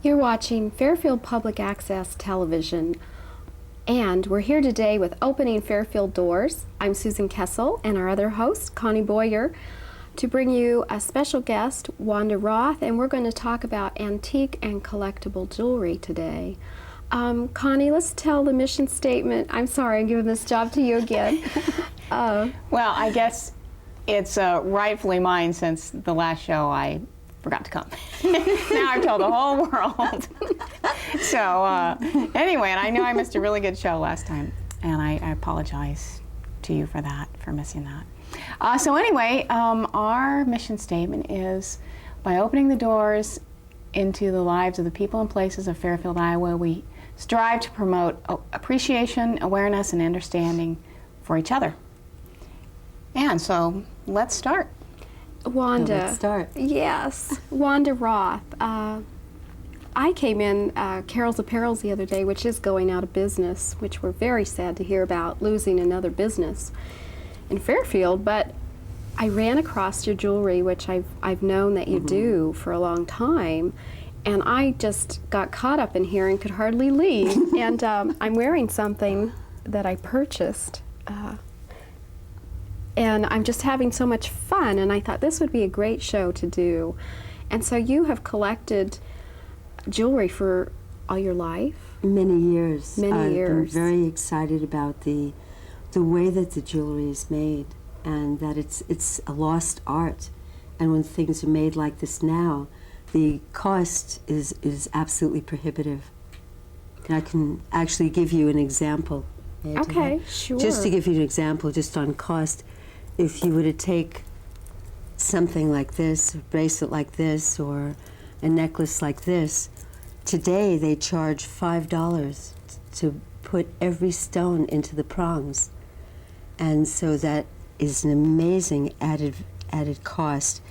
You're watching Fairfield Public Access Television, and we're here today with Opening Fairfield Doors. I'm Susan Kessel, and our other host, Connie Boyer, to bring you a special guest, Wanda Roth, and we're going to talk about antique and collectible jewelry today. Connie, let's tell the mission statement. I'm sorry, I'm giving this job to you again. Well, I guess it's rightfully mine since the last show I forgot to come. Now I've told the whole world. So anyway, and I know I missed a really good show last time, and I apologize to you for that, for missing that. So anyway, our mission statement is, by opening the doors into the lives of the people and places of Fairfield, Iowa, we strive to promote appreciation, awareness, and understanding for each other. And so let's start. Wanda. Let's start. Yes, Wanda Roth. I came in Carol's Apparels the other day, which is going out of business, which we're very sad to hear about, losing another business in Fairfield. But I ran across your jewelry, which I've known that you do for a long time, and I just got caught up in here and could hardly leave. And I'm wearing something that I purchased. And I'm just having so much fun, and I thought this would be a great show to do. And so you have collected jewelry for all your life? Many years. Many years. I've been very excited about the way that the jewelry is made, and that it's a lost art. And when things are made like this now, the cost is absolutely prohibitive. And I can actually give you an example. Okay, sure. Just to give you an example, just on cost, if you were to take something like this, a bracelet like this, or a necklace like this, today they charge $5 to put every stone into the prongs. And so that is an amazing added cost.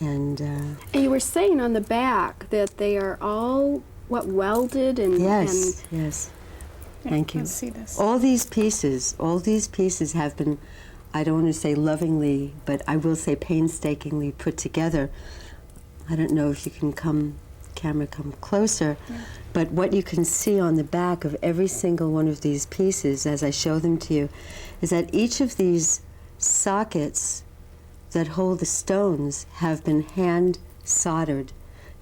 And you were saying on the back that they are all, welded and... Yes, yes. Thank you. Let's see this. All these pieces have been, I don't want to say lovingly, but I will say painstakingly put together. I don't know if you can come closer, but what you can see on the back of every single one of these pieces, as I show them to you, is that each of these sockets that hold the stones have been hand soldered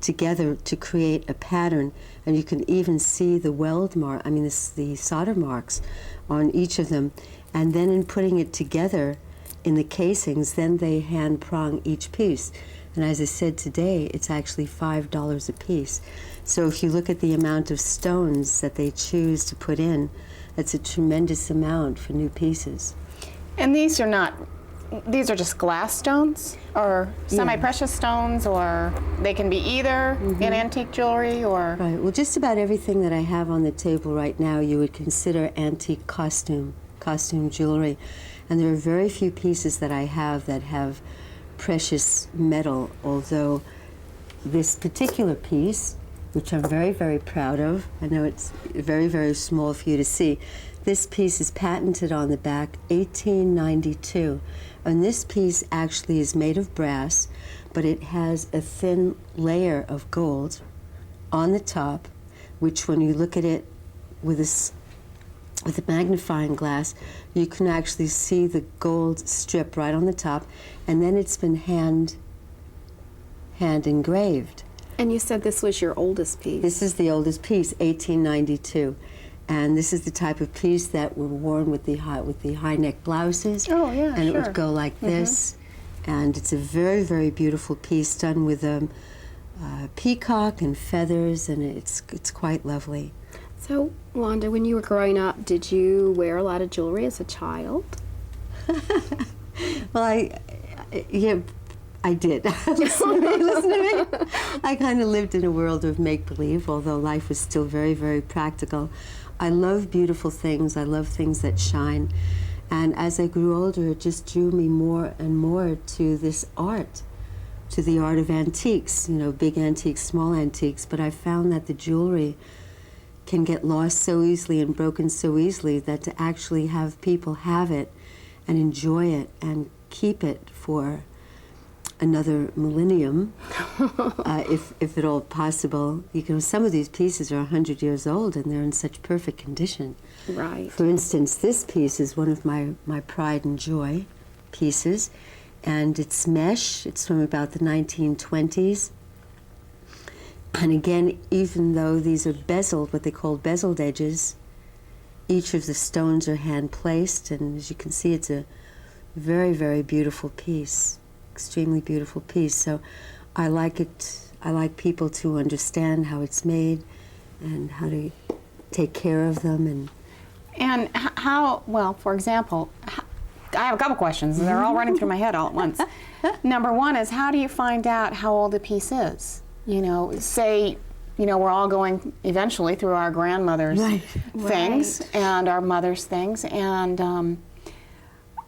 together to create a pattern, and you can even see the weld mark, the solder marks on each of them. And then in putting it together in the casings, then they hand prong each piece. And as I said today, it's actually $5 a piece. So if you look at the amount of stones that they choose to put in, that's a tremendous amount for new pieces. And these are just glass stones, or semi-precious stones, or they can be either in antique jewelry, or... Right, well, just about everything that I have on the table right now you would consider antique costume jewelry. And there are very few pieces that I have that have precious metal, although this particular piece, which I'm very, very proud of, I know it's very, very small for you to see, this piece is patented on the back, 1892. And this piece actually is made of brass, but it has a thin layer of gold on the top, which when you look at it with a magnifying glass, you can actually see the gold strip right on the top, and then it's been hand engraved. And you said this was your oldest piece. This is the oldest piece, 1892. And this is the type of piece that were worn with the high neck blouses. Oh, yeah, and it would go like this. And it's a very, very beautiful piece done with peacock and feathers, and it's quite lovely. So, Wanda, when you were growing up, did you wear a lot of jewelry as a child? Well, I did. Listen to me. I kind of lived in a world of make-believe, although life was still very, very practical. I love beautiful things. I love things that shine. And as I grew older, it just drew me more and more to this art, to the art of antiques, big antiques, small antiques. But I found that the jewelry can get lost so easily and broken so easily that to actually have people have it and enjoy it and keep it for another millennium, if at all possible. You know, some of these pieces are 100 years old and they're in such perfect condition. Right. For instance, this piece is one of my pride and joy pieces, and it's mesh. It's from about the 1920s. And again, even though these are bezeled, what they call bezeled edges, each of the stones are hand placed, and as you can see, it's a very, very beautiful piece, extremely beautiful piece. So I like it. I like people to understand how it's made and how to take care of them. And how, well, for example, I have a couple questions. They're all running through my head all at once. Number one is, how do you find out how old a piece is? You know, say, you know, we're all going eventually through our grandmother's things and our mother's things, and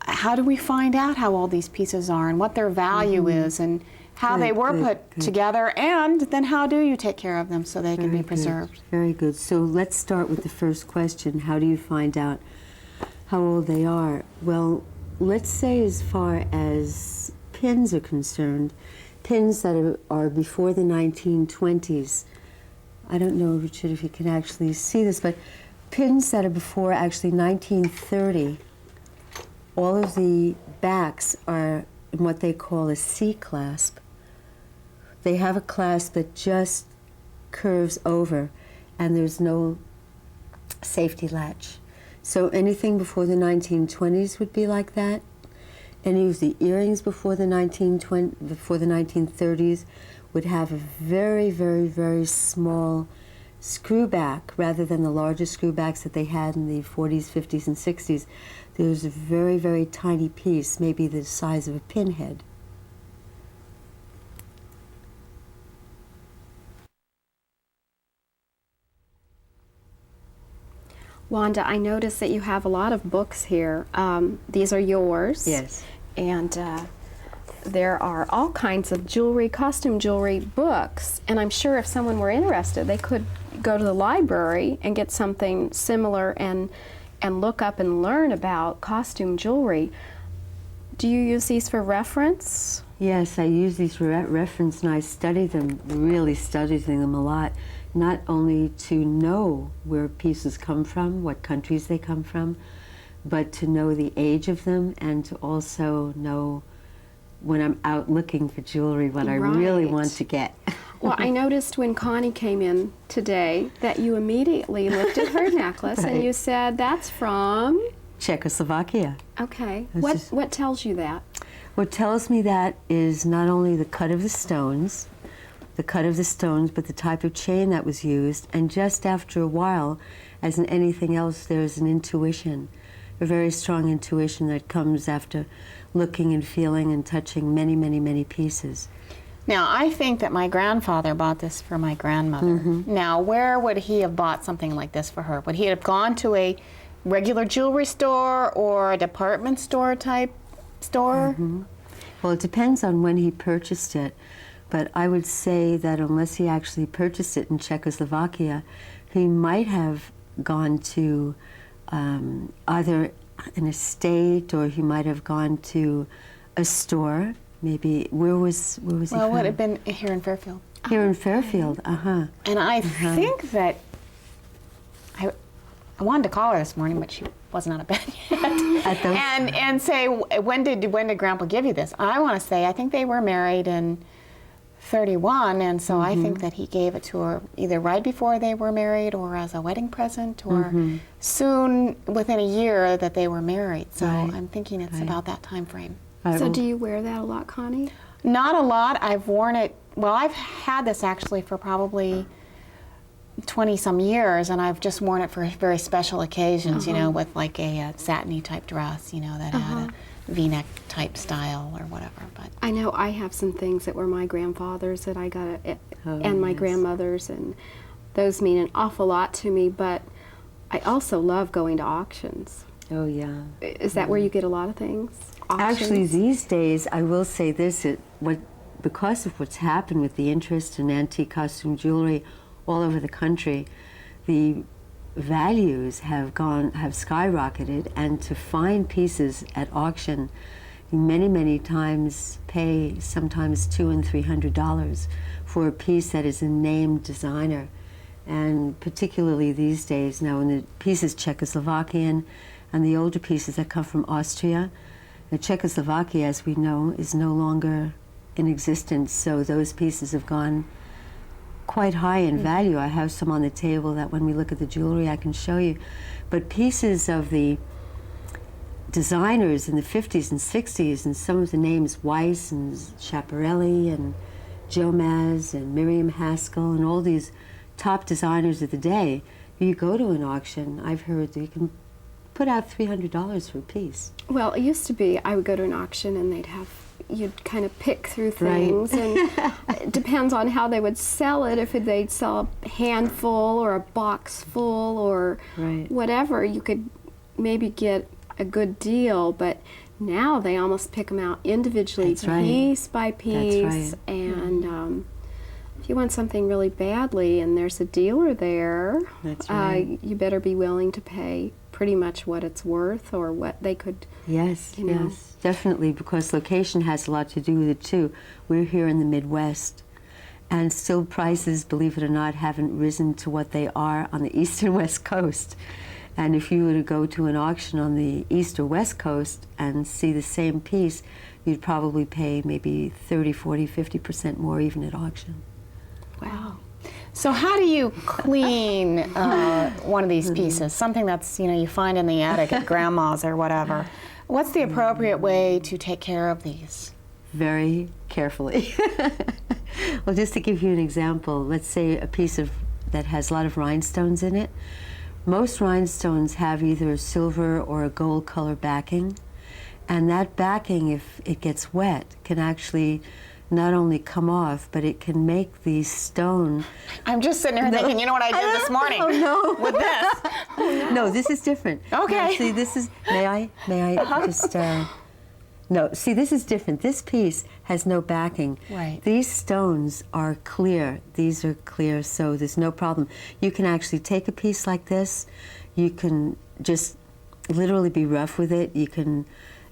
how do we find out how old these pieces are and what their value is and how they were put together, and then how do you take care of them so they can be preserved? Very good. So let's start with the first question. How do you find out how old they are? Well, let's say as far as pins are concerned, pins that are before the 1920s. I don't know, Richard, if you can actually see this, but pins that are before actually 1930, all of the backs are in what they call a C-clasp. They have a clasp that just curves over, and there's no safety latch. So anything before the 1920s would be like that. Any of the earrings before the 1930s would have a very, very, very small screwback rather than the larger screwbacks that they had in the 40s, 50s, and 60s. There's a very, very tiny piece, maybe the size of a pinhead. Wanda, I noticed that you have a lot of books here. These are yours. Yes. And there are all kinds of jewelry, costume jewelry books. And I'm sure if someone were interested, they could go to the library and get something similar and look up and learn about costume jewelry. Do you use these for reference? Yes, I use these for reference, and I study them, really study them a lot. Not only to know where pieces come from, what countries they come from, but to know the age of them, and to also know when I'm out looking for jewelry what I really want to get. Well, I noticed when Connie came in today that you immediately looked at her necklace and you said, that's from? Czechoslovakia. Okay. What tells you that? What tells me that is not only the cut of the stones, but the type of chain that was used, and just after a while, as in anything else, there's an intuition, a very strong intuition that comes after looking and feeling and touching many, many, many pieces. Now, I think that my grandfather bought this for my grandmother. Now, where would he have bought something like this for her? Would he have gone to a regular jewelry store or a department store type store? Well, it depends on when he purchased it. But I would say that unless he actually purchased it in Czechoslovakia, he might have gone to either an estate, or he might have gone to a store. Maybe where was he? Well, it would have been here in Fairfield. Here in Fairfield, And I think that I wanted to call her this morning, but she wasn't out of bed yet. And say, when did Grandpa give you this? I want to say, I think they were married in 31, and so I think that he gave it to her either right before they were married or as a wedding present, or soon within a year that they were married. So I'm thinking it's about that time frame. So do you wear that a lot, Connie? Not a lot. I've worn it, well, I've had this actually for probably 20-some years, and I've just worn it for very special occasions, you know, with like a satiny type dress, you know, that had a V-neck type style or whatever. But I know I have some things that were my grandfather's that I got, and my grandmother's, and those mean an awful lot to me, but I also love going to auctions. Oh, yeah. Is that where you get a lot of things? Auctions? Actually, these days, I will say this, because of what's happened with the interest in antique costume jewelry all over the country, the values have skyrocketed, and to find pieces at auction many times pay sometimes $200 and $300 for a piece that is a named designer. And particularly these days, now when the piece is Czechoslovakian and the older pieces that come from Austria, the Czechoslovakia, as we know, is no longer in existence, so those pieces have gone quite high in value. I have some on the table that when we look at the jewelry I can show you. But pieces of the designers in the 50s and 60s, and some of the names Weiss and Schiaparelli and Jomaz and Miriam Haskell and all these top designers of the day, you go to an auction, I've heard that you can put out $300 for a piece. Well, it used to be I would go to an auction and you'd kind of pick through things, and it depends on how they would sell it. If they'd sell a handful or a box full or whatever, you could maybe get a good deal, but now they almost pick them out individually, piece by piece, and if you want something really badly and there's a dealer there, you better be willing to pay pretty much what it's worth or what they could, yes, definitely, because location has a lot to do with it too. We're here in the Midwest, and still prices, believe it or not, haven't risen to what they are on the East and West Coast. And if you were to go to an auction on the East or West Coast and see the same piece, you'd probably pay maybe 30, 40, 50% more even at auction. Wow. So how do you clean one of these pieces? Something that's, you find in the attic at grandma's or whatever. What's the appropriate way to take care of these? Very carefully. Well, just to give you an example, let's say a piece that has a lot of rhinestones in it. Most rhinestones have either a silver or a gold color backing, and that backing, if it gets wet, can actually not only come off, but it can make the stone... I'm just sitting here thinking, you know what I did this morning with this? No, this is different. Okay. No, see, this is... May I just... No, see, this is different. This piece has no backing. Right. These stones are clear. These are clear, so there's no problem. You can actually take a piece like this. You can just literally be rough with it. You can...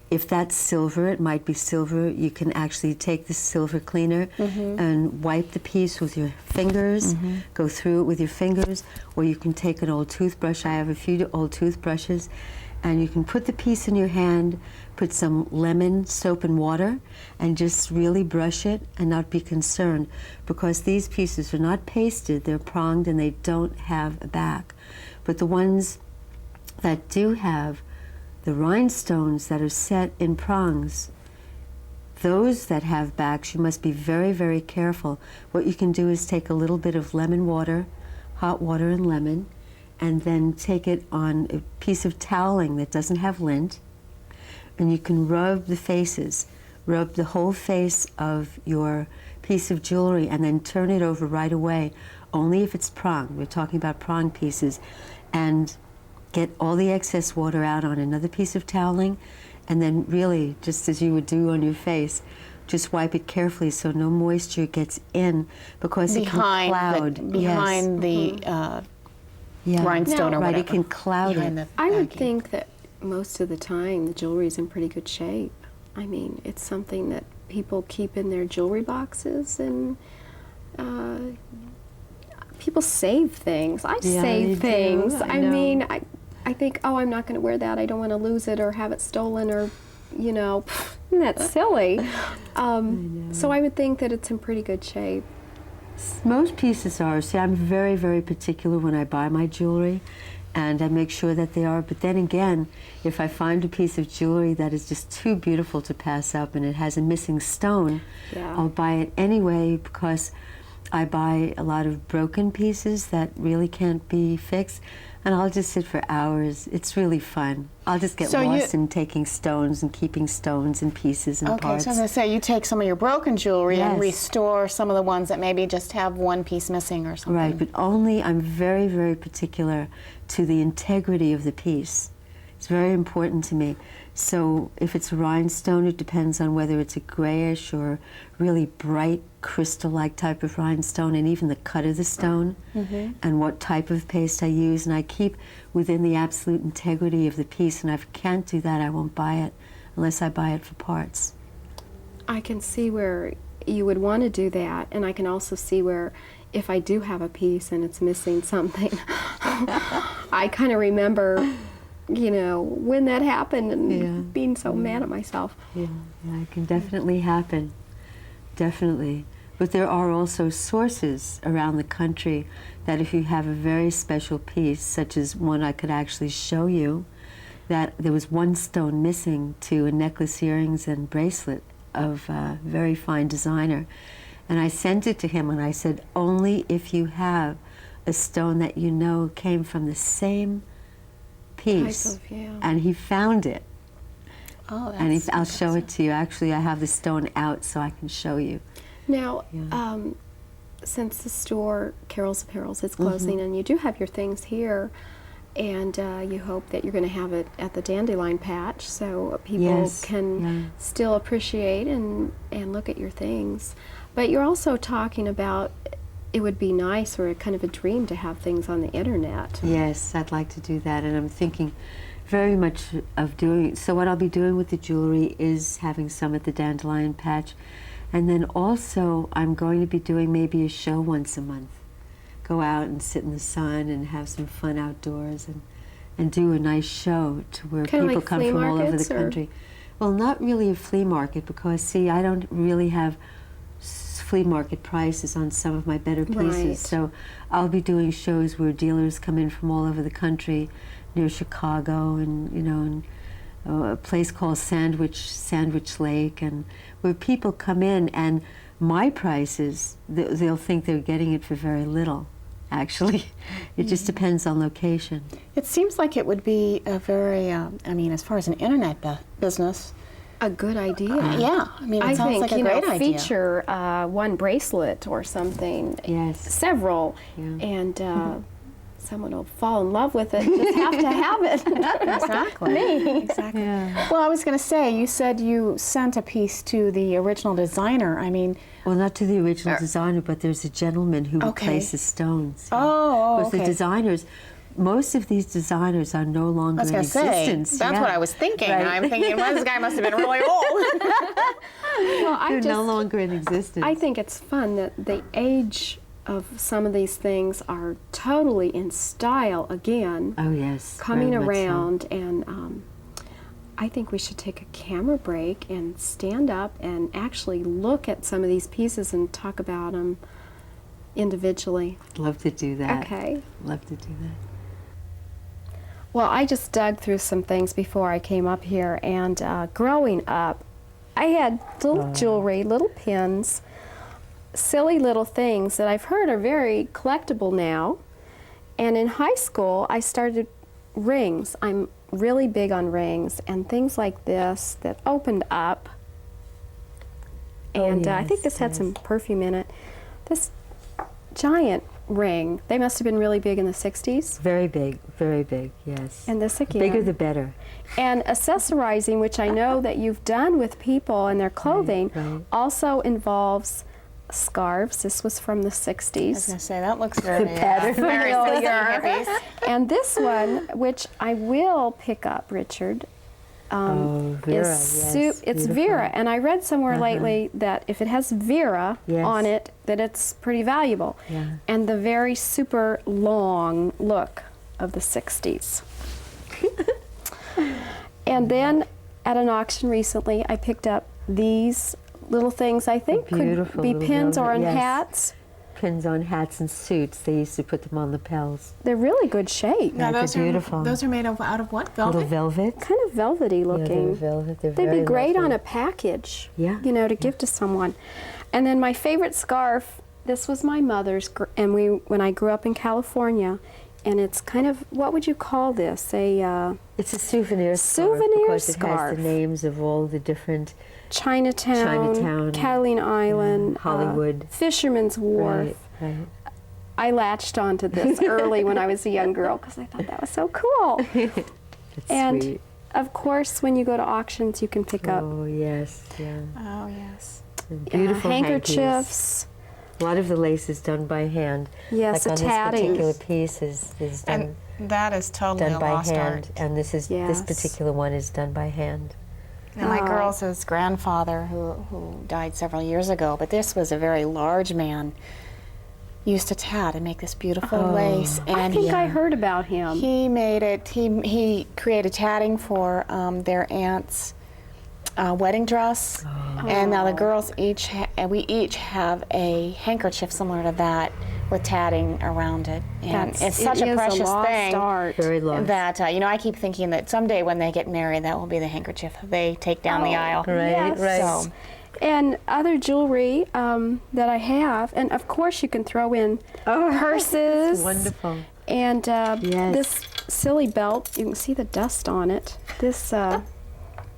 If that's silver, it might be silver, you can actually take the silver cleaner and wipe the piece with your fingers, go through it with your fingers, or you can take an old toothbrush. I have a few old toothbrushes, and you can put the piece in your hand, put some lemon, soap, and water, and just really brush it and not be concerned, because these pieces are not pasted, they're pronged, and they don't have a back. But the ones that do have the rhinestones that are set in prongs, those that have backs, you must be very, very careful. What you can do is take a little bit of lemon water, hot water and lemon, and then take it on a piece of toweling that doesn't have lint, and you can rub the faces, rub the whole face of your piece of jewelry, and then turn it over right away, only if it's pronged. We're talking about pronged pieces. And get all the excess water out on another piece of toweling, and then really, just as you would do on your face, just wipe it carefully so no moisture gets in, because it can cloud. Behind the rhinestone or whatever. Right, it can cloud it. I would think that most of the time the jewelry is in pretty good shape. I mean, it's something that people keep in their jewelry boxes, and people save things. I save things. I mean, I think, oh, I'm not going to wear that. I don't want to lose it or have it stolen, or, isn't that silly? So I would think that it's in pretty good shape. Most pieces are. See, I'm very, very particular when I buy my jewelry, and I make sure that they are. But then again, if I find a piece of jewelry that is just too beautiful to pass up and it has a missing stone, I'll buy it anyway, because I buy a lot of broken pieces that really can't be fixed, and I'll just sit for hours. It's really fun. I'll just get lost in taking stones and keeping stones and pieces and parts. So as I say, you take some of your broken jewelry and restore some of the ones that maybe just have one piece missing or something. Right, but only, I'm very, very particular to the integrity of the piece. It's very important to me. So if it's a rhinestone, it depends on whether it's a grayish or really bright crystal-like type of rhinestone, and even the cut of the stone, and what type of paste I use. And I keep within the absolute integrity of the piece, and if I can't do that, I won't buy it unless I buy it for parts. I can see where you would want to do that, and I can also see where if I do have a piece and it's missing something, I kind of remember, you know, when that happened and being so mad at myself. Yeah, it can definitely happen, definitely. But there are also sources around the country that if you have a very special piece, such as one I could actually show you, that there was one stone missing to a necklace, earrings, and bracelet of a very fine designer. And I sent it to him and I said, only if you have a stone that you know came from the same piece. And he found it. Oh, that's And I'll show it to you. Actually, I have the stone out so I can show you. Now, since the store, Carol's Apparels, is closing, and you do have your things here, and you hope that you're going to have it at the Dandelion Patch so people can still appreciate and look at your things. But you're also talking about it would be nice or kind of a dream to have things on the internet. Yes, I'd like to do that, and I'm thinking very much of doing. So what I'll be doing with the jewelry is having some at the Dandelion Patch, and then also I'm going to be doing maybe a show once a month. Go out and sit in the sun and have some fun outdoors and do a nice show to where Kinda people like come flea from all over the markets, or? country. Well, not really a flea market, because see, I don't really have flea market prices on some of my better pieces. Right. So I'll be doing shows where dealers come in from all over the country, near Chicago, and you know, and a place called Sandwich Lake, and where people come in, and my prices, they'll think they're getting it for very little. Actually, it just depends on location. It seems like it would be a very, I mean, as far as an internet business, A good idea. yeah. I mean, it I sounds think, like a you great know, idea. feature one bracelet or something. Yes. Several. Yeah. And someone will fall in love with it. Just have to have it. Exactly. Me. Exactly. Yeah. Well, I was going to say, you said you sent a piece to the original designer. I mean, Well, not to the original designer, but there's a gentleman who replaces stones. Oh, Because the designers, most of these designers are no longer I was in going to say, existence. that's what I was thinking. Right. I'm thinking, well, this guy must have been really old. Well, They're no longer in existence. I think it's fun that the age of some of these things are totally in style again. Oh, yes. Coming very much so. around, and I think we should take a camera break and stand up and actually look at some of these pieces and talk about them individually. Love to do that. Okay. Love to do that. Well, I just dug through some things before I came up here, and growing up, I had little jewelry, little pins, silly little things that I've heard are very collectible now. And in high school, I started rings. I'm really big on rings and things like this that opened up. And I think this had some perfume in it. This giant ring, they must have been really big in the 60s. Very big, yes. And this again. Bigger the better. And accessorizing, which I know that you've done with people and their clothing, right. also involves scarves. This was from the 60s. I was going to say, that looks very, pattern. very Familiar. hippies. And this one, which I will pick up, Richard, Vera, is yes, it's beautiful. Vera. And I read somewhere lately that if it has Vera Yes. on it, that it's pretty valuable. Yeah. And the very super long look of the 60s. And then at an auction recently, I picked up these little things I think could Beautiful be little pins or velvet, on yes. hats. Pins on hats and suits. They used to put them on lapels. They're really good shape. Yeah, they're beautiful. Those are made out of what? Little Velvet? velvet. Kind of velvety Yeah, looking. they're velvet. They're They'd very be great on lovely. a package, Yeah, you know, to give to someone. And then my favorite scarf, this was my mother's, and when I grew up in California, and it's kind of, what would you call this? It's a souvenir scarf Souvenir because it scarf. has the names of all the different Chinatown, Catalina Island, Hollywood. Fisherman's Wharf. Right. I latched onto this early when I was a young girl because I thought that was so cool. That's And sweet. of course, when you go to auctions, you can pick up Oh yes, yeah. Oh, yes. And beautiful hankies. handkerchiefs. A lot of the lace is done by hand. Yes, like the on tatting. this particular piece is done, And that is totally done a by lost hand, art. and this Yes. particular one is done by hand. And my girls' grandfather, who died several years ago, but this was a very large man, used to tat and make this beautiful lace. And I think I heard about him. he made it. He created tatting for their aunt's wedding dress, and now the girls we each have a handkerchief similar to that with tatting around it, and it's such a precious thing. Very lost. That I keep thinking that someday when they get married, that will be the handkerchief they take down the aisle. Right, Yes. right. So, And other jewelry that I have, and of course you can throw in purses. Wonderful. And Yes. this silly belt, you can see the dust on it. This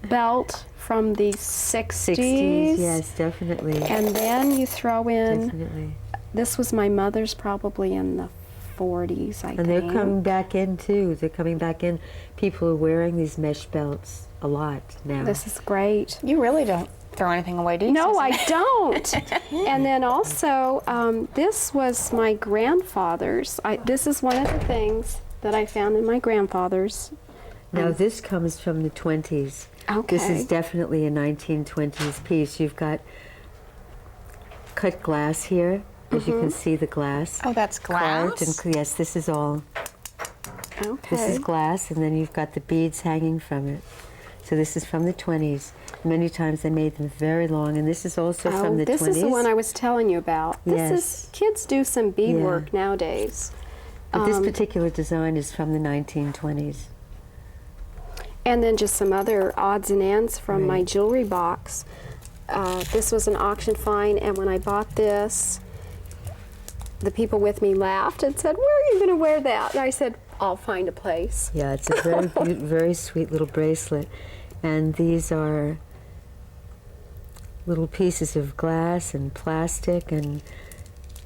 belt from the 60s. 60s, yes, definitely. And then you throw in, Definitely. this was my mother's probably in the 40s, I And think. they're coming back in too. They're coming back in. People are wearing these mesh belts a lot now. This is great. you really don't throw anything away, do you? No, Susan? I don't. And then also, this was my grandfather's. This is one of the things that I found in my grandfather's. Now this comes from the 20s. Okay. This is definitely a 1920s piece. You've got cut glass here, as you can see the glass. Oh, that's Carved glass. and yes, this is all. Okay. This is glass, and then you've got the beads hanging from it. So this is from the 20s. Many times they made them very long, and this is also from the 20s. This is the one I was telling you about. This Yes. is, kids do some beadwork nowadays. But this particular design is from the 1920s. And then just some other odds and ends from my Right. jewelry box. This was an auction find, and when I bought this, the people with me laughed and said, "Where are you going to wear that?" And I said, "I'll find a place." Yeah, it's a very very sweet little bracelet. And these are little pieces of glass and plastic. And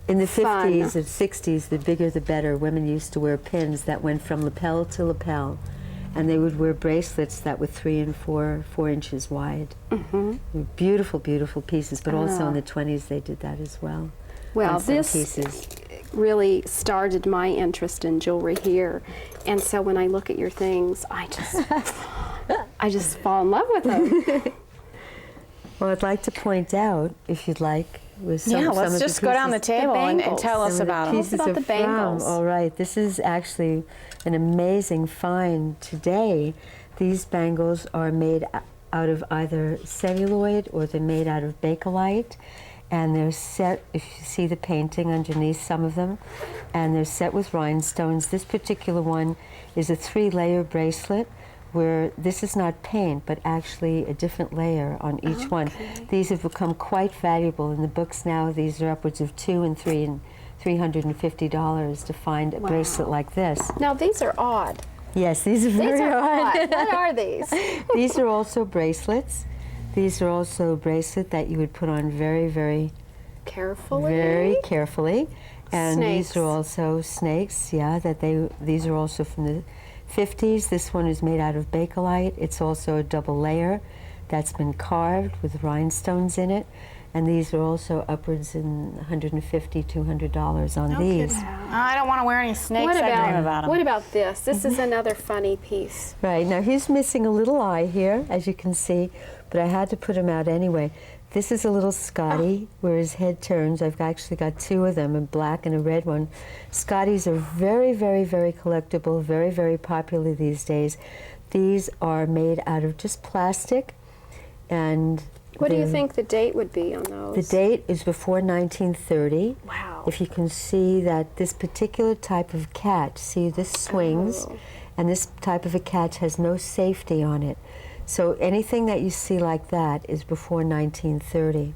in the Fun. 50s and 60s, the bigger the better. Women used to wear pins that went from lapel to lapel. And they would wear bracelets that were 3 and 4 inches wide. Beautiful, beautiful pieces. But also in the 20s, they did that as well. Well, on some this pieces. really started my interest in jewelry here. And so when I look at your things, I just fall in love with them. Well, I'd like to point out, if you'd like, with some of let's the just go down the pieces- table and bangles. tell us some of the about them. pieces about are the bangles. from. All right, this is actually an amazing find today. These bangles are made out of either celluloid or they're made out of bakelite. And they're set, if you see the painting underneath some of them, and they're set with rhinestones. This particular one is a 3-layer bracelet where this is not paint, but actually a different layer on each one. These have become quite valuable in the books now. These are upwards of $200 and $350 to find a bracelet like this. Now, these are odd. Yes, these are These very are odd. odd. What are these? These are also bracelets. These are also a bracelet that you would put on very, very Carefully. very carefully. And Snakes. these are also snakes, yeah, these are also from the 50s. This one is made out of bakelite. It's also a double layer that's been carved with rhinestones in it. And these are also upwards in $150, $200 on these. I don't want to wear any snakes. I dream about them. What about this? This is another funny piece. Right, now he's missing a little eye here, as you can see, but I had to put him out anyway. This is a little Scotty, where his head turns. I've actually got 2 of them, a black and a red one. Scotties are very, very, very collectible, very, very popular these days. These are made out of just plastic, and What do you think the date would be on those? the date is before 1930. Wow. If you can see that this particular type of catch, see this swings, and this type of a catch has no safety on it. So anything that you see like that is before 1930.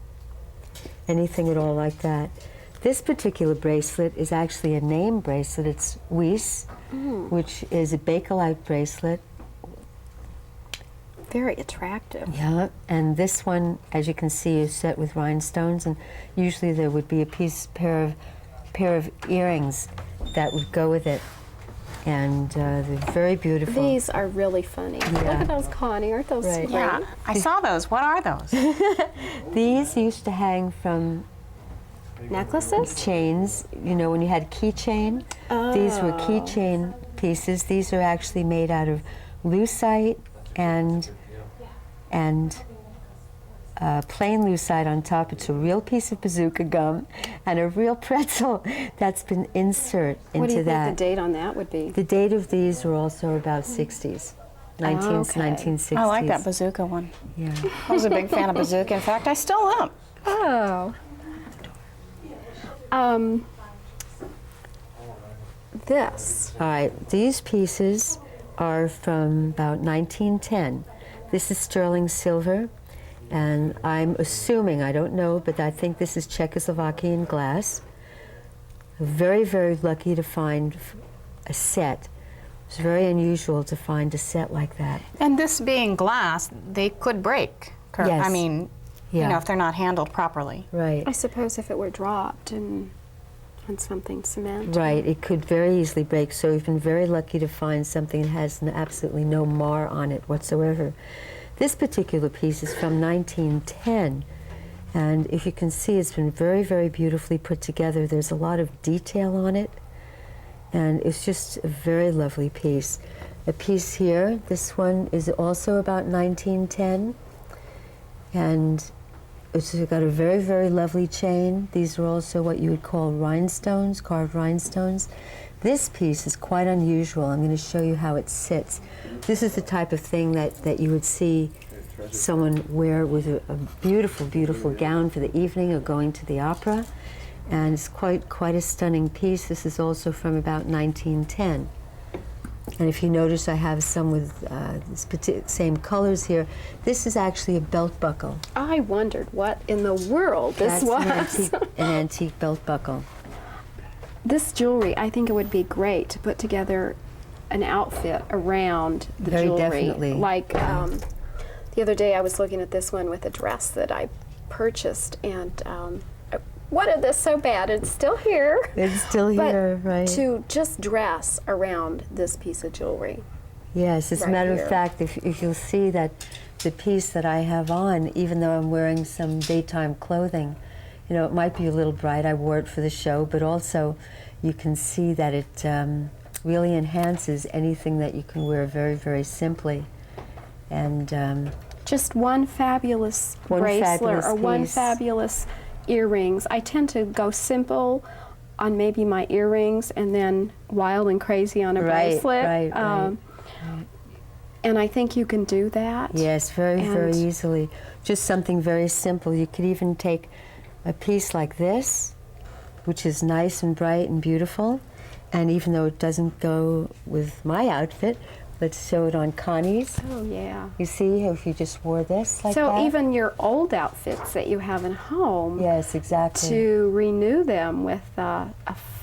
Anything at all like that. This particular bracelet is actually a name bracelet. It's Weiss, which is a bakelite bracelet. Very attractive. Yeah, and this one, as you can see, is set with rhinestones, and usually there would be a pair of earrings that would go with it, and they're very beautiful. These are really funny. Look at those, Connie. Aren't those Right. great? Yeah, I saw those. What are those? These used to hang from Necklaces? chains. You know, when you had keychain, these were keychain pieces. These are actually made out of lucite and and plain lucite on top. It's a real piece of bazooka gum and a real pretzel that's been insert into that. What do you think the date on that would be? The date of these are also about 60s, 1960s. I like that bazooka one. Yeah. I was a big fan of bazooka. In fact, I still am. Oh. This. All right, these pieces are from about 1910. This is sterling silver, and I'm assuming, I don't know, but I think this is Czechoslovakian glass. Very, very lucky to find a set. It's very unusual to find a set like that. And this being glass, they could break. Yes. I mean, you know, if they're not handled properly. Right. I suppose if it were dropped on something cement. Right, it could very easily break, so we've been very lucky to find something that has absolutely no mar on it whatsoever. This particular piece is from 1910, and if you can see, it's been very, very beautifully put together. There's a lot of detail on it, and it's just a very lovely piece. A piece here, this one is also about 1910, and it's got a very, very lovely chain. These are also what you would call rhinestones, carved rhinestones. This piece is quite unusual. I'm going to show you how it sits. This is the type of thing that you would see someone wear with a beautiful, beautiful gown for the evening or going to the opera. And it's quite a stunning piece. This is also from about 1910. And if you notice, I have some with same colors here. This is actually a belt buckle. I wondered what in the world this was. That's an antique belt buckle. This jewelry, I think it would be great to put together an outfit around the Very jewelry. definitely. Like the other day I was looking at this one with a dress that I purchased, and I wanted this so bad. It's still here. It's still here, but right. to just dress around this piece of jewelry. Yes, as a right matter here. of fact, if you'll see that the piece that I have on, even though I'm wearing some daytime clothing, you know, it might be a little bright. I wore it for the show, but also you can see that it really enhances anything that you can wear very, very simply. And Just one fabulous bracelet or one piece. fabulous earrings. I tend to go simple on maybe my earrings and then wild and crazy on a bracelet. Right. And I think you can do that. Yes, very, very easily. Just something very simple. You could even take a piece like this, which is nice and bright and beautiful, and even though it doesn't go with my outfit, let's show it on Connie's. Oh, yeah. You see if you just wore this like So that? even your old outfits that you have in home, Yes, exactly. to renew them with a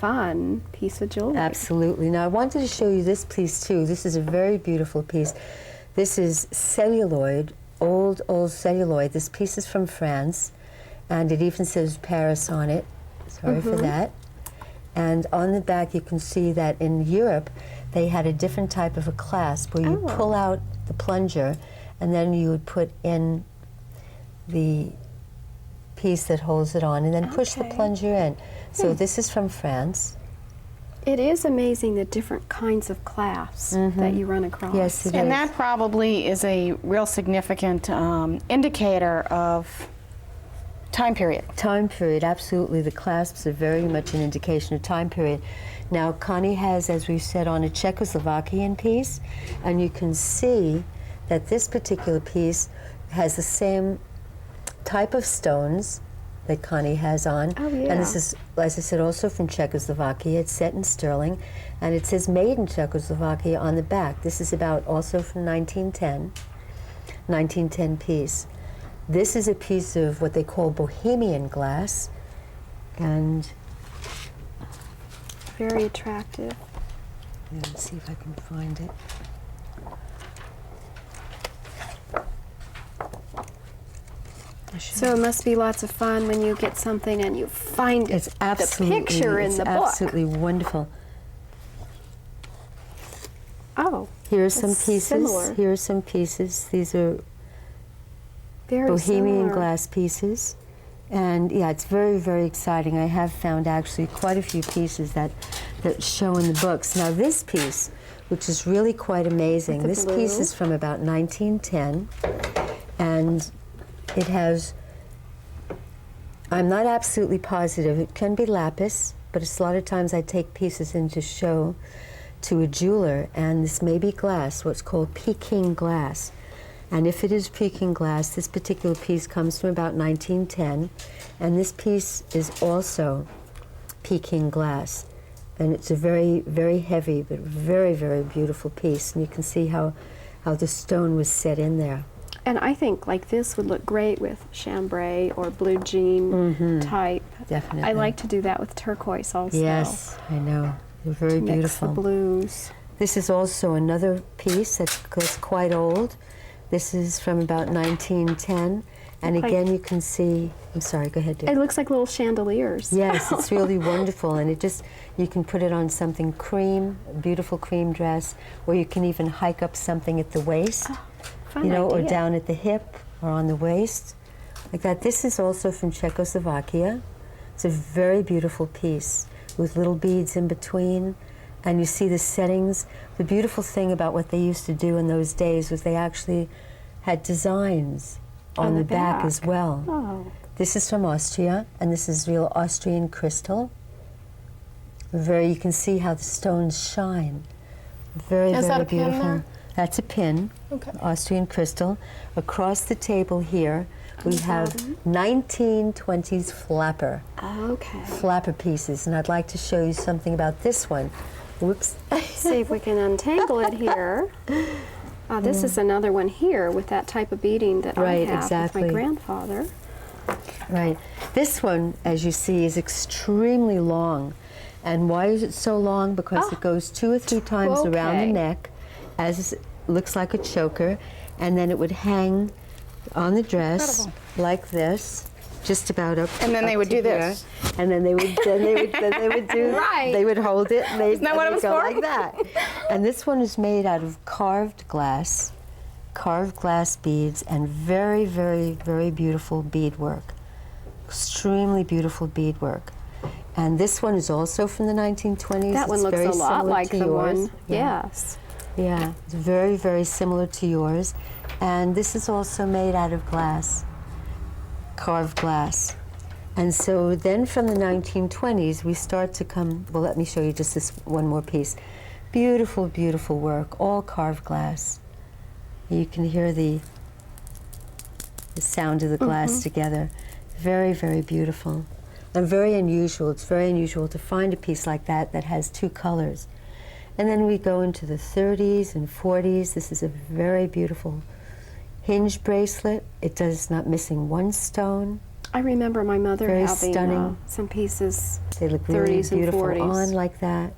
fun piece of jewelry. Absolutely. Now I wanted to show you this piece too. This is a very beautiful piece. This is celluloid, old celluloid. This piece is from France, and it even says Paris on it. Sorry for that. And on the back you can see that in Europe they had a different type of a clasp where you pull out the plunger and then you would put in the piece that holds it on and then push the plunger in. So this is from France. It is amazing the different kinds of clasps that you run across. Yes, it And is. that probably is a real significant indicator of time period. Time period, absolutely. The clasps are very much an indication of time period. Now, Connie has, as we said, on a Czechoslovakian piece, and you can see that this particular piece has the same type of stones that Connie has on. Oh, yeah. And this is, as I said, also from Czechoslovakia. It's set in sterling, and it says made in Czechoslovakia on the back. This is about also from 1910 piece. This is a piece of what they call Bohemian glass, and Very attractive. let's see if I can find it. So it must be lots of fun when you get something and you find It's absolutely, the picture in it's the book. absolutely wonderful. Oh, Here are some It's pieces. similar. Here are some pieces. These are very Bohemian similar. glass pieces. And yeah, it's very, very exciting. I have found actually quite a few pieces that show in the books. Now this piece, which is really quite amazing, With the this piece blue. is from about 1910. And it has, I'm not absolutely positive, it can be lapis, but it's a lot of times I take pieces in to show to a jeweler, and this may be glass, what's called Peking glass. And if it is Peking glass, this particular piece comes from about 1910, and this piece is also Peking glass. And it's a very, very heavy, but very, very beautiful piece. And you can see how the stone was set in there. And I think like this would look great with chambray or blue jean type. Definitely. I like to do that with turquoise also. Yes, I know. They're very to beautiful. Mix the blues. This is also another piece that's quite old. This is from about 1910. And again, you can see, I'm sorry, go ahead, dear. It looks like little chandeliers. Yes, it's really wonderful. And it just, you can put it on something cream, a beautiful cream dress, or you can even hike up something at the waist, Fun you know, idea. or down at the hip or on the waist, like that. This is also from Czechoslovakia. It's a very beautiful piece with little beads in between. And you see the settings. The beautiful thing about what they used to do in those days was they actually had designs on the back as well. Oh. This is from Austria, and this is real Austrian crystal. You can see how the stones shine. Very, Is very that a pin beautiful. there? That's a pin, Okay. Austrian crystal. Across the table here, we have 1920s flapper. Okay. Flapper pieces, and I'd like to show you something about this one. Whoops. See if we can untangle it here. This is another one here with that type of beading that I Right, have exactly. with my grandfather. Right. This one, as you see, is extremely long. And why is it so long? Because it goes 2 or 3 times around the Okay. neck, as looks like a choker, and then it would hang on the dress like this, just about up. And then they up would to do here. this. And then they would do Right. They would hold it. And Isn't that what it they'd was go for? like that. And this one is made out of carved glass beads, and very, very, very beautiful beadwork. Extremely beautiful beadwork. And this one is also from the 1920s. That one It's looks very a lot similar like to the yours. one. Yeah. Yes. Yeah, it's very, very similar to yours. And this is also made out of glass, carved glass. And so then from the 1920s, we start to come, well, let me show you just this one more piece. Beautiful, beautiful work, all carved glass. You can hear the sound of the glass together. Very, very beautiful. And very unusual. It's very unusual to find a piece like that that has 2 colors. And then we go into the 30s and 40s. This is a very beautiful hinge bracelet. It does not missing 1 stone. I remember my mother Very having stunning. some pieces. They look really 30s and beautiful 40s. on like that.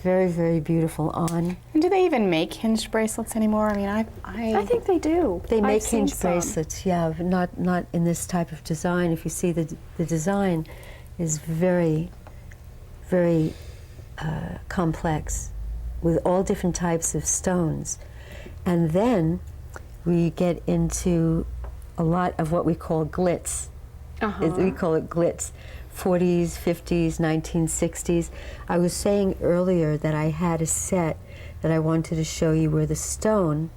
Very, very beautiful on. And do they even make hinged bracelets anymore? I mean, I think they do. They I've make seen hinge some. bracelets, yeah, but not in this type of design. If you see the design is very, very complex, with all different types of stones. And then we get into a lot of what we call glitz. We call it glitz. 40s, 50s, 1960s. I was saying earlier that I had a set that I wanted to show you where the stone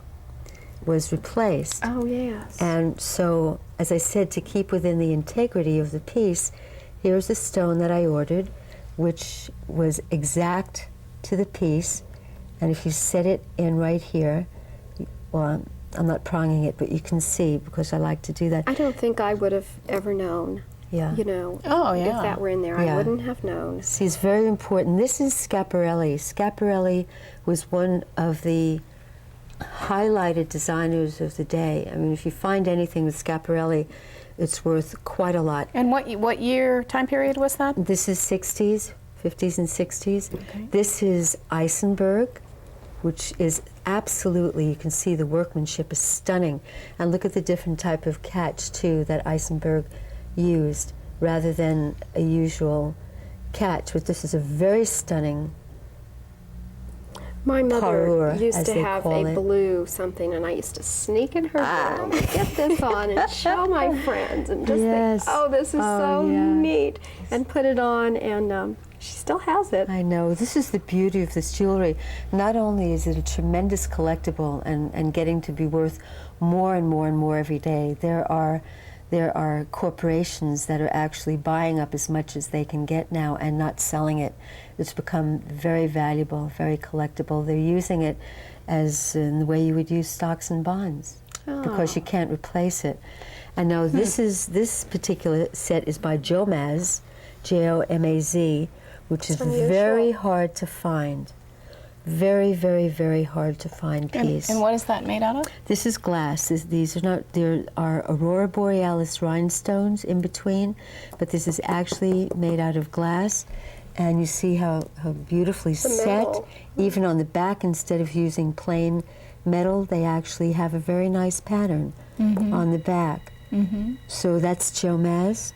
was replaced. Oh, yes. And so, as I said, to keep within the integrity of the piece, here's the stone that I ordered, which was exact to the piece. And if you set it in right here, well, I'm not pronging it, but you can see, because I like to do that. I don't think I would have ever known, Yeah. you know, Oh, if yeah. that were in there. Yeah. I wouldn't have known. See, it's very important. This is Schiaparelli. Schiaparelli was one of the highlighted designers of the day. I mean, if you find anything with Schiaparelli, it's worth quite a lot. And what year time period was that? This is 60s, 50s and 60s. Okay. This is Eisenberg, which is absolutely, you can see the workmanship is stunning. And look at the different type of catch, too, that Eisenberg used, rather than a usual catch. But this is a very stunning My mother parure, used as to they have call a it. blue something, and I used to sneak in her room and get this on and show my friends and just Yes. think, oh, this is so yeah. neat, and put it on, and she still has it. I know. This is the beauty of this jewelry. Not only is it a tremendous collectible and getting to be worth more and more and more every day, there are corporations that are actually buying up as much as they can get now and not selling it. It's become very valuable, very collectible. They're using it as in the way you would use stocks and bonds because you can't replace it. And now this particular set is by Jomaz, Jomaz, which is unusual. very hard to find. Very, very, very hard to find piece. And what is that made out of? This is glass. These are not, there are Aurora Borealis rhinestones in between, but this is actually made out of glass. And you see how beautifully set. metal. Even on the back, instead of using plain metal, they actually have a very nice pattern on the back. So that's Jomaz.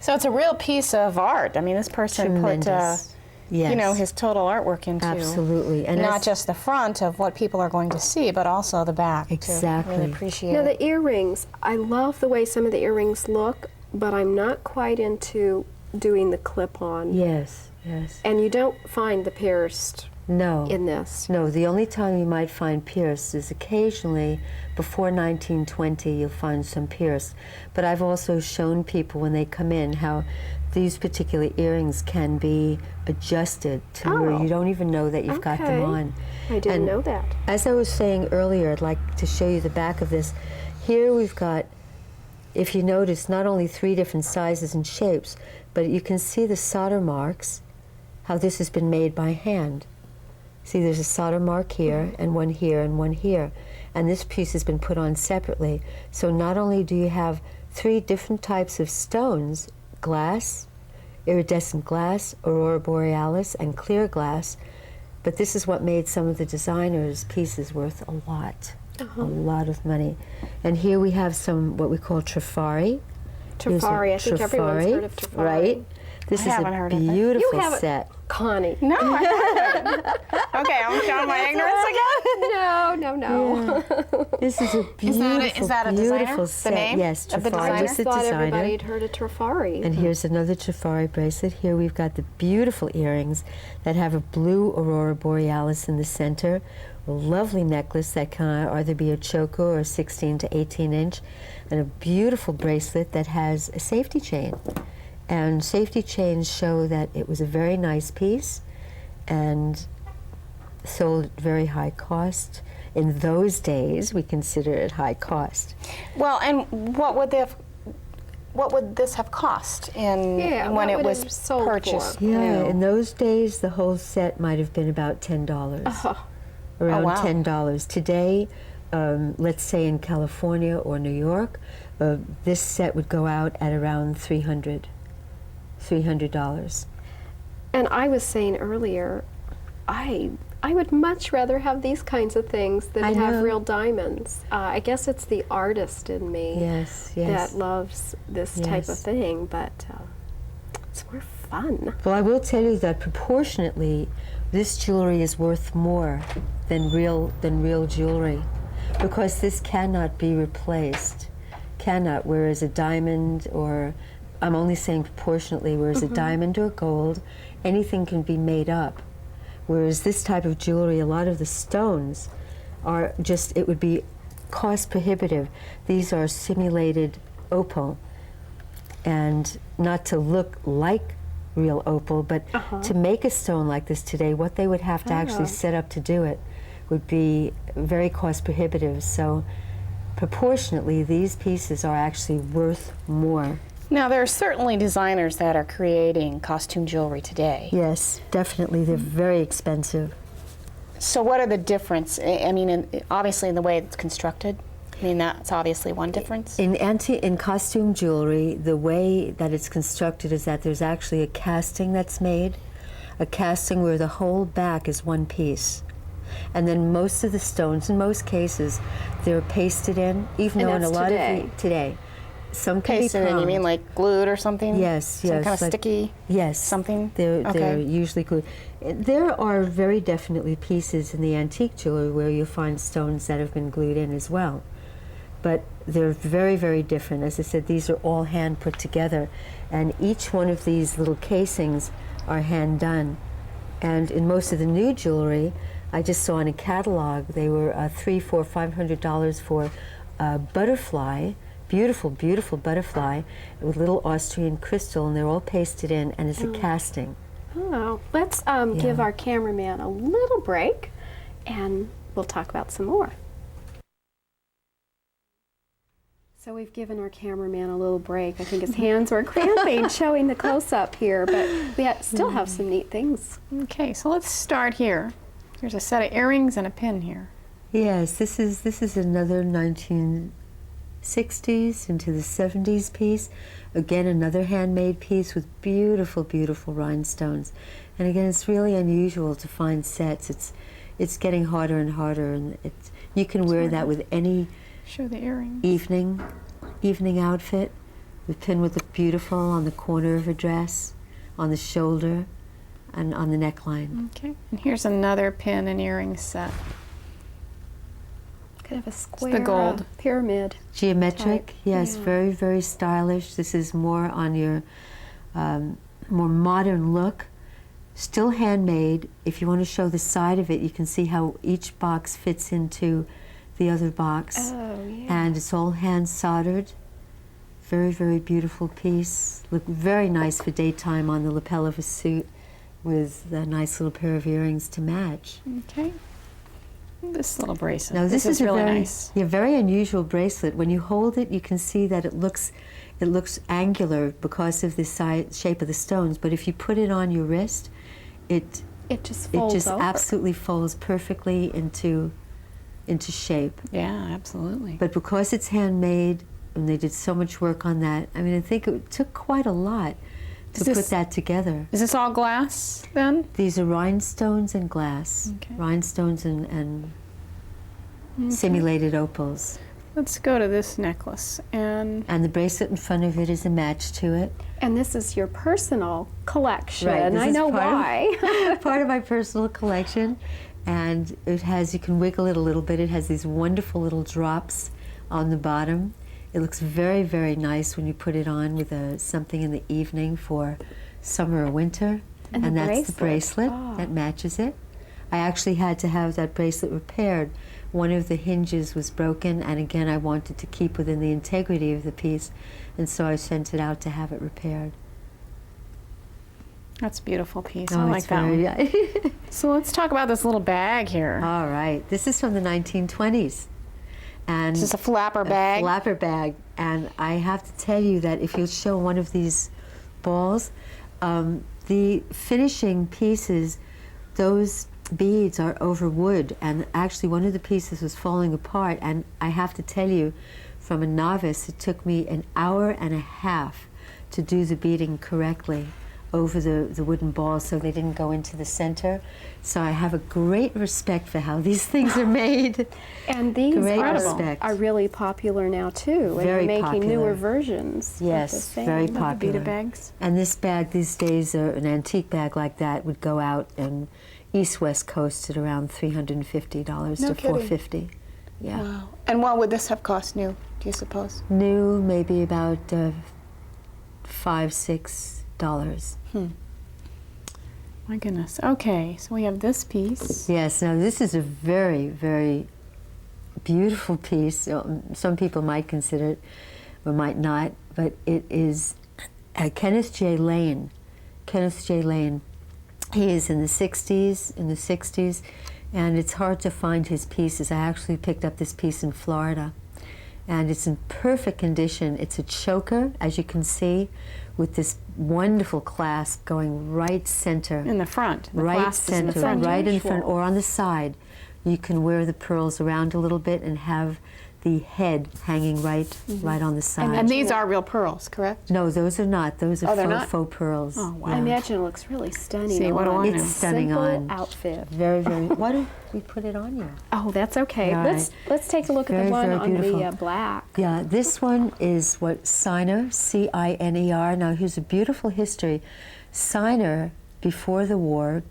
So it's a real piece of art. I mean, this person Tremendous. put, Yes. you know, his total artwork into Absolutely. And not as- just the front of what people are going to see, but also the back. Exactly. To really appreciate Now, it. the earrings, I love the way some of the earrings look, but I'm not quite into doing the clip-on. Yes, yes. And you don't find the pierced No. in this. No, the only time you might find pierced is occasionally before 1920 you'll find some pierced. But I've also shown people when they come in how these particular earrings can be adjusted to where Oh. you don't even know that you've got them Okay. on. I didn't And know that. As I was saying earlier, I'd like to show you the back of this. Here we've got, if you notice, not only 3 different sizes and shapes, but you can see the solder marks, how this has been made by hand. See, there's a solder mark here, and one here, and one here. And this piece has been put on separately. So not only do you have 3 different types of stones, glass, iridescent glass, aurora borealis, and clear glass, but this is what made some of the designers' pieces worth a lot of money. And here we have some, what we call Trifari. Here's a Trifari, I think everyone's heard of Trifari. Right? This I is haven't a heard of it. beautiful You haven't- set. Connie. No, I haven't. Okay, I'm showing my ignorance again. No. This is a beautiful, is that a designer? beautiful The set. name Yes, of the Trifari designer? was the Thought designer. everybody had heard of Trifari. And here's another Trifari bracelet. Here we've got the beautiful earrings that have a blue aurora borealis in the center, a lovely necklace that can either be a choker or a 16 to 18 inch, and a beautiful bracelet that has a safety chain. And safety chains show that it was a very nice piece and sold at very high cost. In those days, we consider it high cost. Well, and what would this have cost in Yeah, when what it would was it have sold purchased? for? Yeah, new? in those days, the whole set might have been about $10. Around Oh, wow. $10. Today, let's say in California or New York, this set would go out at around $300. And I was saying earlier, I would much rather have these kinds of things than I have know. real diamonds. I guess it's the artist in me Yes, yes. that loves this type of Yes. thing, but it's more fun. Well, I will tell you that proportionately, this jewelry is worth more than real jewelry, because this cannot be replaced. Cannot. Whereas a diamond, or I'm only saying proportionately, whereas a diamond or gold, anything can be made up. Whereas this type of jewelry, a lot of the stones are just, it would be cost prohibitive. These are simulated opal, and not to look like real opal, but to make a stone like this today, what they would have to actually set up to do it would be very cost prohibitive. So proportionately, these pieces are actually worth more. Now, there are certainly designers that are creating costume jewelry today. Yes, definitely. They're very expensive. So what are the difference? I mean, obviously in the way it's constructed. I mean, that's obviously one difference. In costume jewelry, the way that it's constructed is that there's actually a casting that's made, a casting where the whole back is one piece. And then most of the stones, in most cases, they're pasted in, even And though in a that's lot today. of today, Some can be Pasted in, you mean pronged. like glued or something? Yes, Some yes. kind of like- sticky Yes. something? They're Okay. usually glued. There are very definitely pieces in the antique jewelry where you'll find stones that have been glued in as well. But they're very, very different. As I said, these are all hand put together. And each one of these little casings are hand done. And in most of the new jewelry, I just saw in a catalog, they were $300, $400, $500 for a butterfly, beautiful, beautiful butterfly with little Austrian crystal, and they're all pasted in, and it's a casting. Oh, let's give our cameraman a little break, and we'll talk about some more. So we've given our cameraman a little break. I think his hands were cramping showing the close-up here, but we still have some neat things. Okay, so let's start here. There's a set of earrings and a pin here. Yes, this is another 1960s into the 70s piece. Again, another handmade piece with beautiful, beautiful rhinestones. And again, it's really unusual to find sets. It's getting harder and harder, and you can wear that with any Show the earrings. evening outfit. The pin would look beautiful on the corner of a dress, on the shoulder, and on the neckline. Okay, and here's another pin and earring set. Kind of a square gold. pyramid. Geometric, Type, yes, yeah. very, very stylish. This is more on your more modern look. Still handmade. If you want to show the side of it, you can see how each box fits into the other box. Oh, yeah. And it's all hand soldered. Very, very beautiful piece. Look very nice for daytime on the lapel of a suit with a nice little pair of earrings to match. Okay. This little bracelet. Now this is really a very, nice. yeah, very unusual bracelet. When you hold it, you can see that it looks angular because of the shape of the stones. But if you put it on your wrist, it just folds over. absolutely folds perfectly into shape. Yeah, absolutely. But because it's handmade, and they did so much work on that, I mean, I think it took quite a lot to put that together. Is this all glass then? These are rhinestones and glass. Okay. Rhinestones and simulated opals. Let's go to this necklace. And And the bracelet in front of it is a match to it. And this is your personal collection. Right, this I is know part of- why. Part of my personal collection. And it has, you can wiggle it a little bit. It has these wonderful little drops on the bottom. It looks very, very nice when you put it on with something in the evening for summer or winter. And the that's the bracelet Oh. that matches it. I actually had to have that bracelet repaired. One of the hinges was broken, and again, I wanted to keep within the integrity of the piece, and so I sent it out to have it repaired. that's a beautiful piece. Oh, I like it's that one. very, So let's talk about this little bag here. All right, this is from the 1920s. And This is a flapper bag. A flapper bag. And I have to tell you that if you show one of these balls, the finishing pieces, those beads are over wood. And actually one of the pieces was falling apart. And I have to tell you, from a novice, it took me an hour and a half to do the beading correctly over the wooden balls so they didn't go into the center. So I have a great respect for how these things are made. And these Great are, respect. are really popular now too. Very and they're making popular. newer versions. of Yes, the same. very Love the popular. beaded bags. And this bag these days, an antique bag like that would go out in East-West Coast at around $350 No to kidding. $450. Yeah. Wow. And what would this have cost new, do you suppose? New, maybe about $5, $6. My goodness. Okay, so we have this piece. Yes, now this is a very, very beautiful piece. Some people might consider it or might not, but it is Kenneth Jay Lane. Kenneth Jay Lane. He is in the 60s, and it's hard to find his pieces. I actually picked up this piece in Florida, and it's in perfect condition. It's a choker, as you can see, with this wonderful clasp going right center. In the front. The Right clasp is in the center, front. right in front, Unusual. or on the side. You can wear the pearls around a little bit and have the head hanging right on the side. And these are real pearls, correct? No, those are not. Those are they're not? faux pearls. Oh, wow. I imagine it looks really stunning. See, what do on I a know? It's stunning simple on. outfit. Very, very. Why don't we put it on you? Oh, that's okay. All Let's take a look at Very, the one very on beautiful. the black. Yeah, this one is what Ciner, C-I-N-E-R. Now, here's a beautiful history. Ciner, before the war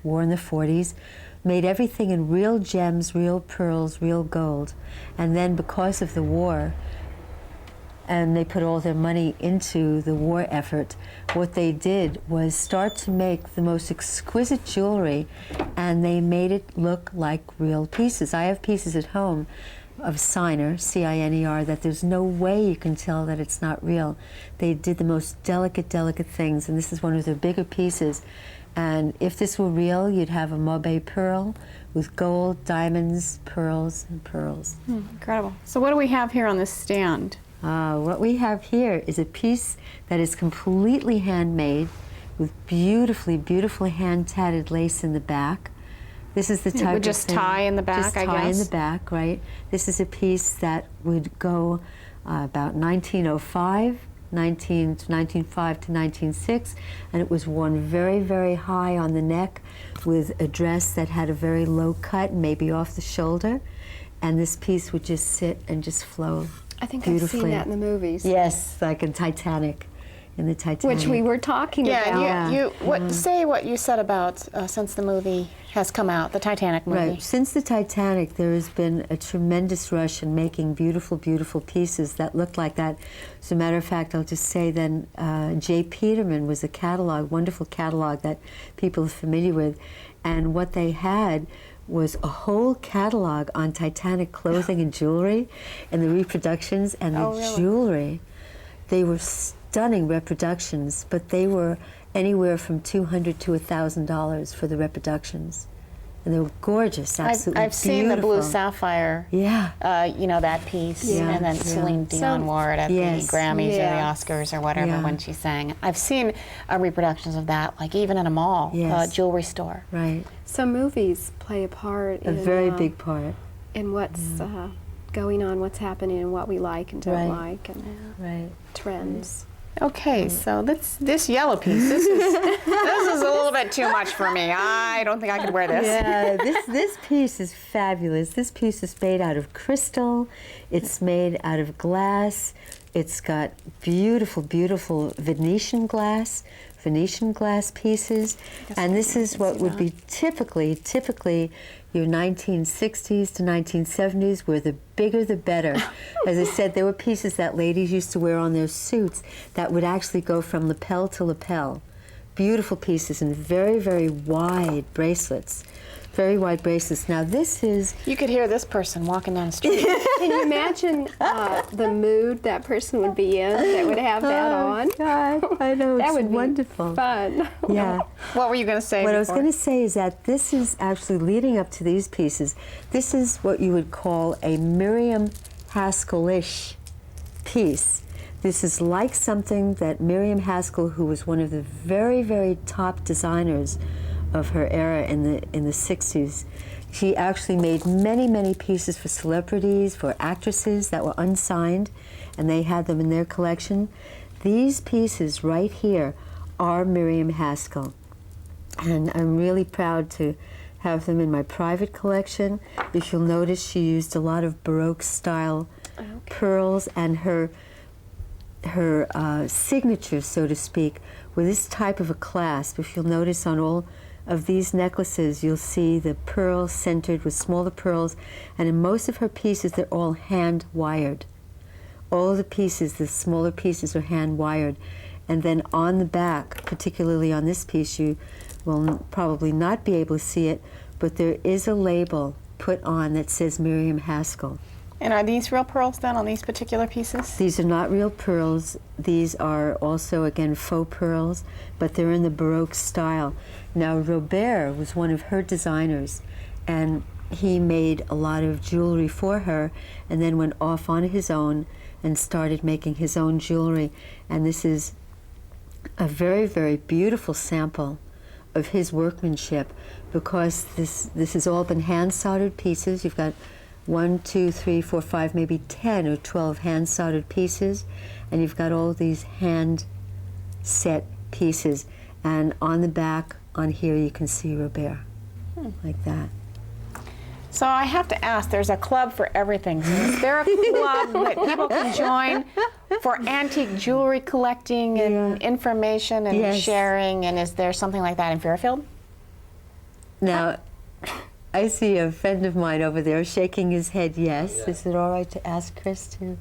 war in the 40s, made everything in real gems, real pearls, real gold. And then because of the war, and they put all their money into the war effort, what they did was start to make the most exquisite jewelry, and they made it look like real pieces. I have pieces at home of Ciner, C-I-N-E-R, that there's no way you can tell that it's not real. They did the most delicate, delicate things, and this is one of their bigger pieces. And if this were real, you'd have a Maubert pearl with gold, diamonds, pearls, and pearls. Incredible. So what do we have here on this stand? What we have here is a piece that is completely handmade with beautifully, beautifully hand-tatted lace in the back. This is the type would of just thing- tie in the back, just I tie in guess? the back, right? This is a piece that would go about 1905, 1905 to 1906, and it was worn very, very high on the neck with a dress that had a very low cut, maybe off the shoulder, and this piece would just sit and just flow. I think beautifully. I've seen that in the movies. Yes, like in Titanic, in the Titanic. Which we were talking about. Yeah, and say what you said about since the movie has come out, the Titanic movie. Right. Since the Titanic, there has been a tremendous rush in making beautiful, beautiful pieces that look like that. As a matter of fact, I'll just say then J. Peterman was a catalog, wonderful catalog that people are familiar with. And what they had was a whole catalog on Titanic clothing and jewelry and the reproductions and the jewelry. They were stunning reproductions, but they were anywhere from $200 to $1,000 for the reproductions. And they were gorgeous, absolutely I've seen the blue beautiful. sapphire, Yeah. you know, that piece, Yeah, and then yeah. Celine Dion wore it at Yes. the Grammys or the Yes. Oscars or whatever Yeah. when she sang. I've seen reproductions of that, like even in a mall, Yes. jewelry store. Right. Some movies play a part A in, very big part. in what's going on, what's happening, and what we like and don't Right. like, and Right. trends. Okay, so this yellow piece, this is a little bit too much for me. I don't think I could wear this. Yeah, this piece is fabulous. This piece is made out of crystal. It's made out of glass. It's got beautiful, beautiful Venetian glass pieces. And this is what would be typically your 1960s to 1970s, where the bigger the better. As I said, there were pieces that ladies used to wear on their suits that would actually go from lapel to lapel. Beautiful pieces and very, very wide bracelets. Very wide bracelets. Now this is... You could hear this person walking down the street. Can you imagine the mood that person would be in that would have that on? God, I know, That it's would be wonderful. fun. Yeah. What were you going to say What I was before? going to say is that this is actually leading up to these pieces. This is what you would call a Miriam Haskell-ish piece. This is like something that Miriam Haskell, who was one of the very, very top designers of her era in the 60s, she actually made many, many pieces for celebrities, for actresses that were unsigned, and they had them in their collection. These pieces right here are Miriam Haskell. And I'm really proud to have them in my private collection. If you'll notice, she used a lot of Baroque style pearls, and her signature, so to speak, were this type of a clasp. If you'll notice on all of these necklaces, you'll see the pearls centered with smaller pearls, and in most of her pieces, they're all hand-wired. All of the pieces, the smaller pieces, are hand-wired. And then on the back, particularly on this piece, you will probably not be able to see it, but there is a label put on that says Miriam Haskell. And are these real pearls then on these particular pieces? These are not real pearls. These are also, again, faux pearls, but they're in the Baroque style. Now, Robert was one of her designers, and he made a lot of jewelry for her, and then went off on his own and started making his own jewelry. And this is a very, very beautiful sample of his workmanship, because this has all been hand-soldered pieces. You've got 1, 2, 3, 4, 5, maybe 10 or 12 hand-soldered pieces, and you've got all these hand-set pieces. And on the back, on here, you can see Robert, like that. So I have to ask, there's a club for everything. So is there a club that people can join for antique jewelry collecting and information and Yes. sharing? And is there something like that in Fairfield? Now, I see a friend of mine over there shaking his head yes. Is it all right to ask Chris to?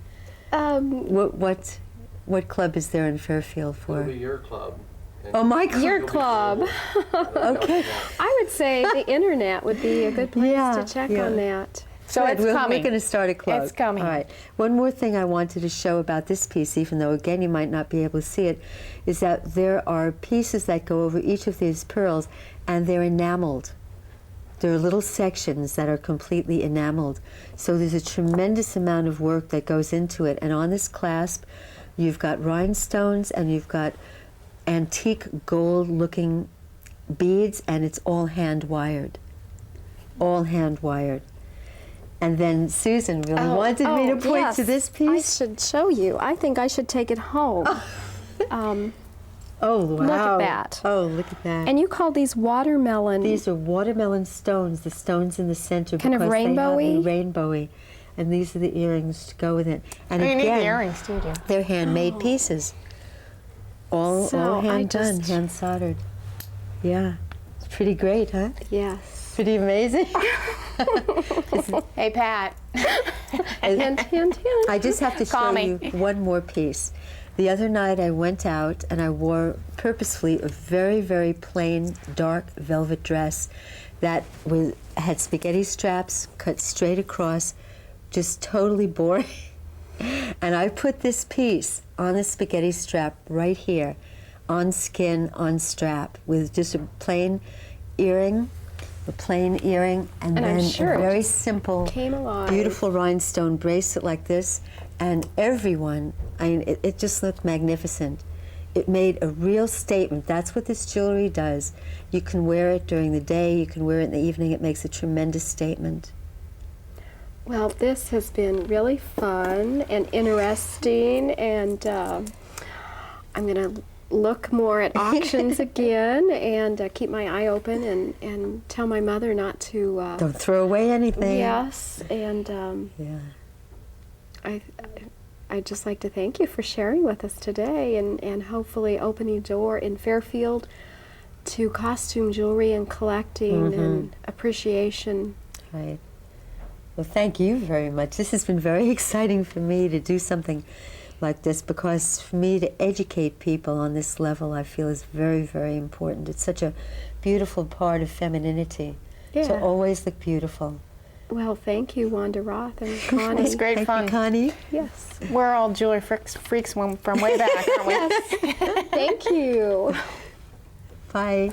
What club is there in Fairfield for? It'll be your club. Oh, my club. Your club. Okay. I would say the internet would be a good place Yeah, to check yeah. on that. So Good, it's we're coming. going to start a club. It's coming. All right. One more thing I wanted to show about this piece, even though, again, you might not be able to see it, is that there are pieces that go over each of these pearls, and they're enameled. There are little sections that are completely enameled. So there's a tremendous amount of work that goes into it. And on this clasp, you've got rhinestones, and you've got antique gold-looking beads, and it's all hand-wired. All hand-wired. And then Susan really wanted me to point yes. to this I piece. should show you. I think I should take it home. Oh, wow. Look at that. Oh, look at that. And you call these watermelon. These are watermelon stones, the stones in the center. Kind of because rainbowy? They have the rainbowy. And these are the earrings to go with it. And You need again, the earrings too, dear. they're handmade pieces. All So hand done, just- hand soldered. Yeah. It's pretty great, huh? Yes. Pretty amazing. Hey, Pat. Hint, hint, hint. I just have to Call show me. you one more piece. The other night I went out and I wore purposefully a very, very plain dark velvet dress that had spaghetti straps cut straight across, just totally boring. And I put this piece on the spaghetti strap right here, on skin, on strap, with just a plain earring, and I'm then sure a it very just simple, came alive. beautiful rhinestone bracelet like this. And everyone, I mean, it just looked magnificent. It made a real statement. That's what this jewelry does. You can wear it during the day, you can wear it in the evening. It makes a tremendous statement. Well, this has been really fun and interesting, and I'm going to look more at auctions again and keep my eye open and tell my mother not to. Don't throw away anything. Yes, and Yeah. I'd just like to thank you for sharing with us today and hopefully opening a door in Fairfield to costume jewelry and collecting and appreciation. Right. Well, thank you very much. This has been very exciting for me to do something like this, because for me to educate people on this level, I feel is very, very important. It's such a beautiful part of femininity to Yeah. always look beautiful. Well, thank you, Wanda Roth and Connie. It's great Thank fun. you, Connie. Yes. We're all jewelry freaks from way back, aren't we? Thank you. Bye.